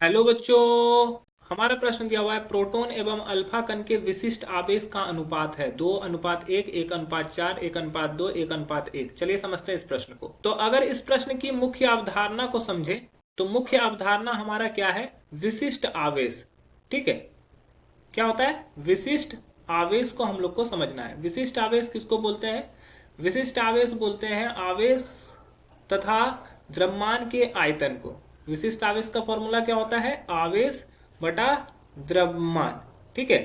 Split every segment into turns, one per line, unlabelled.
Hello बच्चों। हमारा प्रश्न दिया हुआ है प्रोटॉन एवं अल्फा कण के विशिष्ट आवेश का अनुपात है 2:1, 1:4, 1:2, 1:1। चलिए समझते हैं इस प्रश्न को। तो अगर इस प्रश्न की मुख्य अवधारणा को समझे तो मुख्य अवधारणा हमारा क्या है? विशिष्ट आवेश। ठीक है, क्या होता है? विशिष्ट आवेश को हम लोग को समझना है। विशिष्ट आवेश किसको बोलते हैं? विशिष्ट आवेश बोलते हैं आवेश तथा द्रव्यमान के आयतन को। विशिष्ट आवेश का फॉर्मूला क्या होता है? आवेश बटा द्रव्यमान। ठीक है,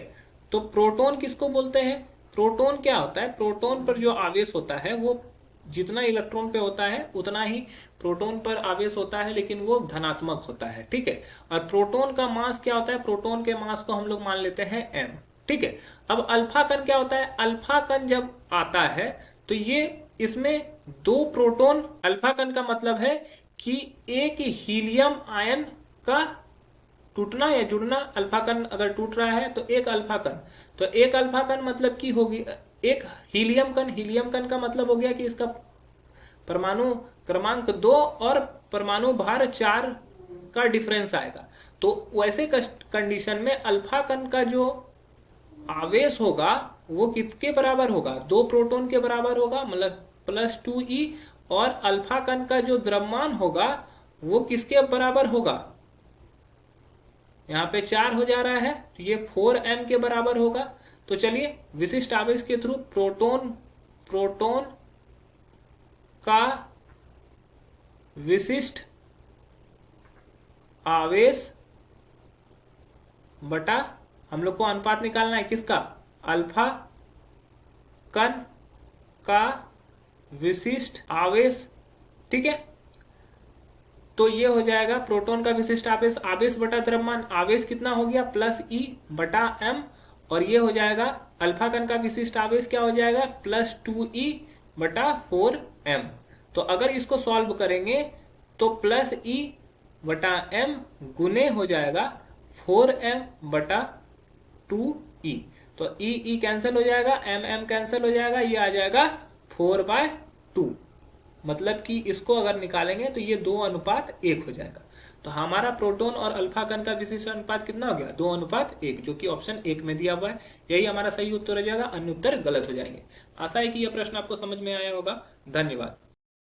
तो प्रोटॉन किसको बोलते हैं? प्रोटॉन क्या होता है? प्रोटॉन पर जो आवेश होता है वो जितना इलेक्ट्रॉन पे होता है उतना ही प्रोटॉन पर आवेश होता है, लेकिन वो धनात्मक होता है। ठीक है, और प्रोटॉन का मास क्या होता है? प्रोटॉन के मास को हम लोग मान लेते हैं m। ठीक है, अब अल्फा कण क्या होता है? अल्फा कण जब आता है तो ये इसमें दो प्रोटॉन, अल्फा कण का मतलब है कि एक हीलियम आयन का टूटना या जुड़ना। अल्फा कण अगर टूट रहा है तो एक अल्फा कण, तो एक अल्फा कण मतलब की होगी एक हीलियम कण। हीलियम कण का मतलब हो गया कि इसका परमाणु क्रमांक 2 और परमाणु भार 4 का डिफरेंस आएगा। तो वैसे कंडीशन में अल्फा कण का जो आवेश होगा वो किसके बराबर होगा? दो प्रोटॉन के बराबर होगा, मतलब +2e। और अल्फा कण का जो द्रव्यमान होगा वो किसके बराबर होगा? यहाँ पे 4 हो जा रहा है तो ये 4m के बराबर होगा। तो चलिए विशिष्ट आवेश के थ्रू प्रोटॉन प्रोटॉन का विशिष्ट आवेश बटा, हम लोग को अनुपात निकालना है किसका? अल्फा कण का विशिष्ट आवेश। ठीक है, तो ये हो जाएगा प्रोटॉन का विशिष्ट आवेश, आवेश बटा द्रव्यमान। आवेश कितना हो गया? +e/m। और ये हो जाएगा अल्फा कण का विशिष्ट आवेश क्या हो जाएगा? +2e/4m। तो अगर इसको सॉल्व करेंगे तो +e/m गुने हो जाएगा 4m/2e। तो e कैंसिल हो जाएगा, m कैंसिल हो जाएगा, ये आ जाएगा 4/2। मतलब कि इसको अगर निकालेंगे तो ये 2:1 हो जाएगा। तो हमारा प्रोटॉन और अल्फा कण का विशिष्ट अनुपात कितना हो गया? 2:1, जो कि ऑप्शन 1 में दिया हुआ है। यही हमारा सही उत्तर हो जाएगा, अन्य उत्तर गलत हो जाएंगे। आशा है कि यह प्रश्न आपको समझ में आया होगा। धन्यवाद।